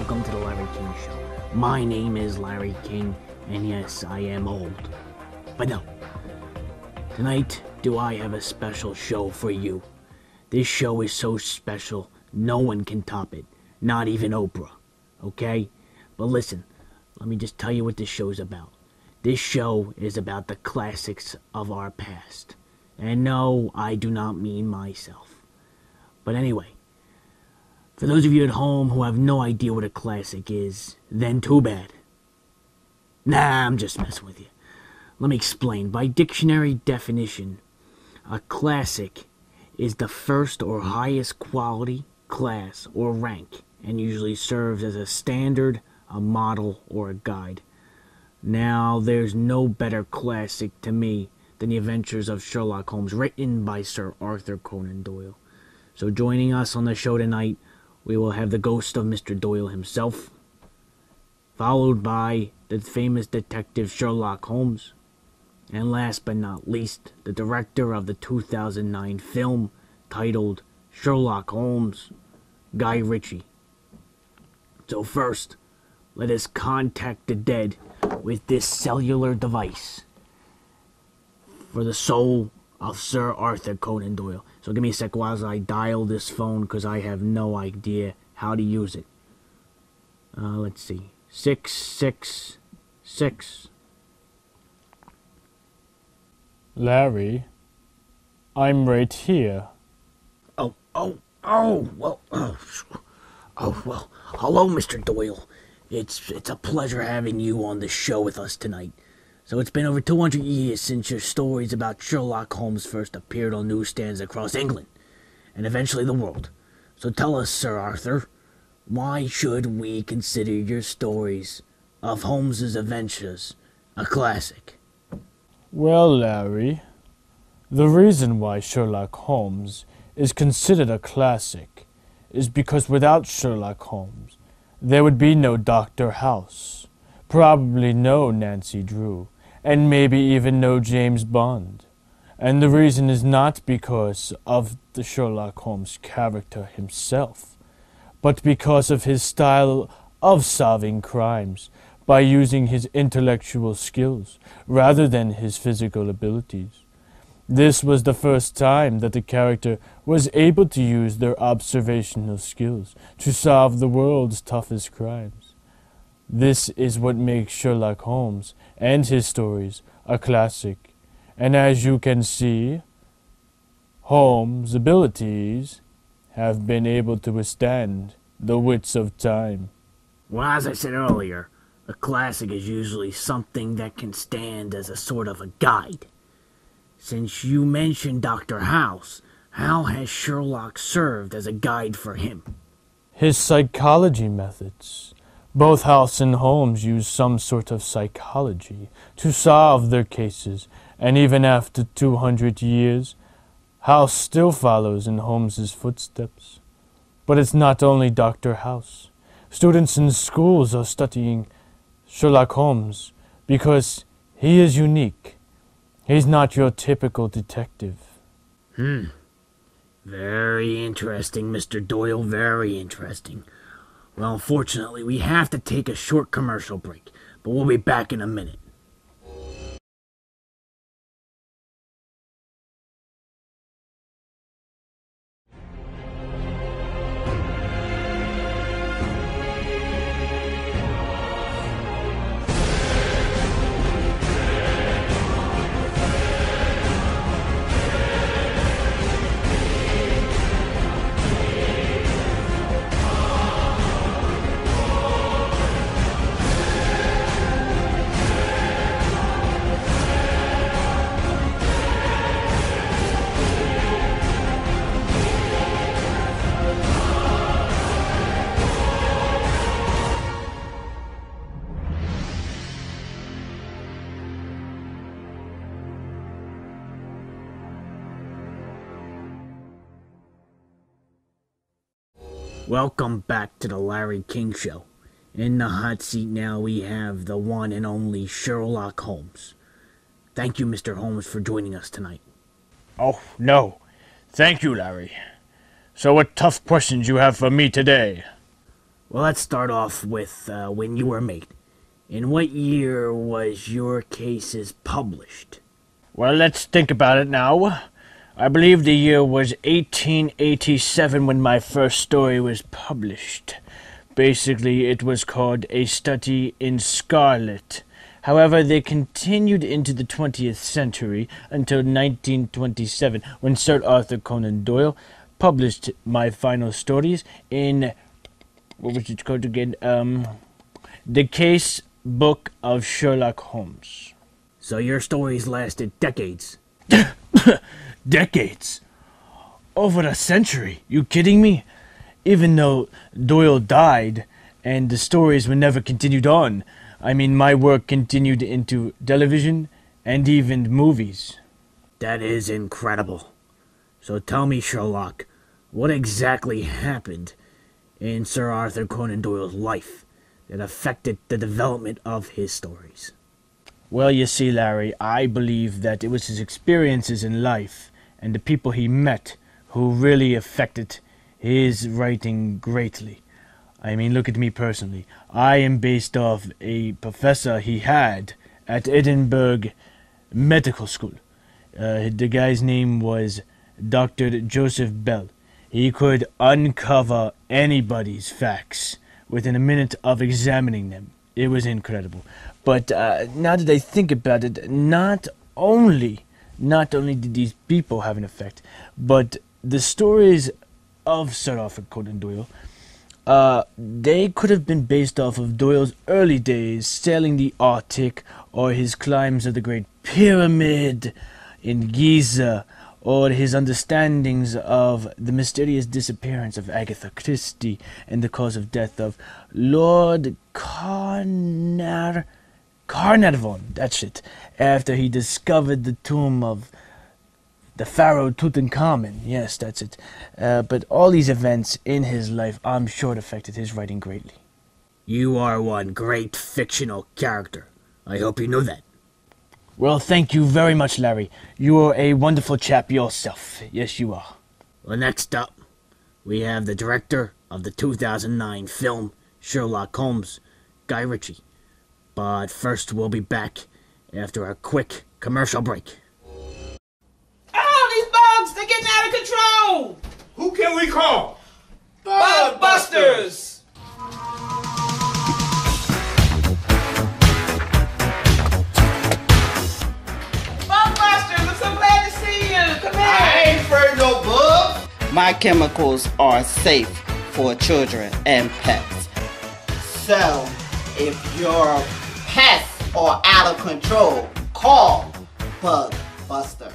welcome to the Larry King Show. My name is Larry King, and yes, I am old. But no, tonight do I have a special show for you. This show is so special, no one can top it, not even Oprah, okay? But listen, let me just tell you what this show's about. This show is about the classics of our past. And no, I do not mean myself. But anyway, for those of you at home who have no idea what a classic is, then too bad. Nah, I'm just messing with you. Let me explain. By dictionary definition, a classic is the first or highest quality, class, or rank, and usually serves as a standard, a model, or a guide. Now, there's no better classic to me than The Adventures of Sherlock Holmes, written by Sir Arthur Conan Doyle. So joining us on the show tonight, we will have the ghost of Mr. Doyle himself, followed by the famous detective Sherlock Holmes, and last but not least, the director of the 2009 film titled Sherlock Holmes, Guy Ritchie. So first, let us contact the dead with this cellular device for the soul of Sir Arthur Conan Doyle. So give me a sec while I dial this phone, because I have no idea how to use it. Let's see. 666. Larry, I'm right here. Well, hello, Mr. Doyle. It's a pleasure having you on the show with us tonight. So it's been over 200 years since your stories about Sherlock Holmes first appeared on newsstands across England, and eventually the world. So tell us, Sir Arthur, why should we consider your stories of Holmes's adventures a classic? Well, Larry, the reason why Sherlock Holmes is considered a classic is because without Sherlock Holmes, there would be no Dr. House, probably no Nancy Drew, and maybe even no James Bond. And the reason is not because of the Sherlock Holmes character himself, but because of his style of solving crimes by using his intellectual skills rather than his physical abilities. This was the first time that the character was able to use their observational skills to solve the world's toughest crimes. This is what makes Sherlock Holmes and his stories a classic. And as you can see, Holmes' abilities have been able to withstand the wits of time. Well, as I said earlier, a classic is usually something that can stand as a sort of a guide. Since you mentioned Dr. House, how has Sherlock served as a guide for him? His psychology methods. Both House and Holmes use some sort of psychology to solve their cases, and even after 200 years, House still follows in Holmes's footsteps. But it's not only Dr. House. Students in schools are studying Sherlock Holmes because he is unique. He's not your typical detective. Very interesting, Mr. Doyle, very interesting. Well, unfortunately, we have to take a short commercial break, but we'll be back in a minute. Welcome back to the Larry King Show. In the hot seat now we have the one and only Sherlock Holmes. Thank you, Mr. Holmes, for joining us tonight. Oh, no. Thank you, Larry. So what tough questions you have for me today? Well, let's start off with when you were made. In what year was your cases published? Well, let's think about it now. I believe the year was 1887 when my first story was published. Basically, it was called A Study in Scarlet. However, they continued into the 20th century until 1927, when Sir Arthur Conan Doyle published my final stories in, what was it called again? The Case Book of Sherlock Holmes. So your stories lasted decades. Decades? Over a century? You kidding me? Even though Doyle died and the stories were never continued on, I mean, my work continued into television and even movies. That is incredible. So tell me, Sherlock, what exactly happened in Sir Arthur Conan Doyle's life that affected the development of his stories? Well, you see, Larry, I believe that it was his experiences in life and the people he met who really affected his writing greatly. I mean, look at me personally. I am based off a professor he had at Edinburgh Medical School. The guy's name was Dr. Joseph Bell. He could uncover anybody's facts within a minute of examining them. It was incredible. But now that I think about it, not only did these people have an effect, but the stories of Sir Arthur Conan Doyle, they could have been based off of Doyle's early days sailing the Arctic, or his climbs of the Great Pyramid in Giza, or his understandings of the mysterious disappearance of Agatha Christie and the cause of death of Lord Carnarvon, that's it, after he discovered the tomb of the Pharaoh Tutankhamun. Yes, that's it. But all these events in his life, I'm sure, it affected his writing greatly. You are one great fictional character. I hope you know that. Well, thank you very much, Larry. You are a wonderful chap yourself. Yes, you are. Well, next up, we have the director of the 2009 film Sherlock Holmes, Guy Ritchie. But first, we'll be back after a quick commercial break. They're getting out of control! Who can we call? Bug Busters! Bug Busters, I'm so glad to see you! Come here! I ain't afraid no bugs. My chemicals are safe for children and pets. So, if your pets are out of control, call Bug Buster.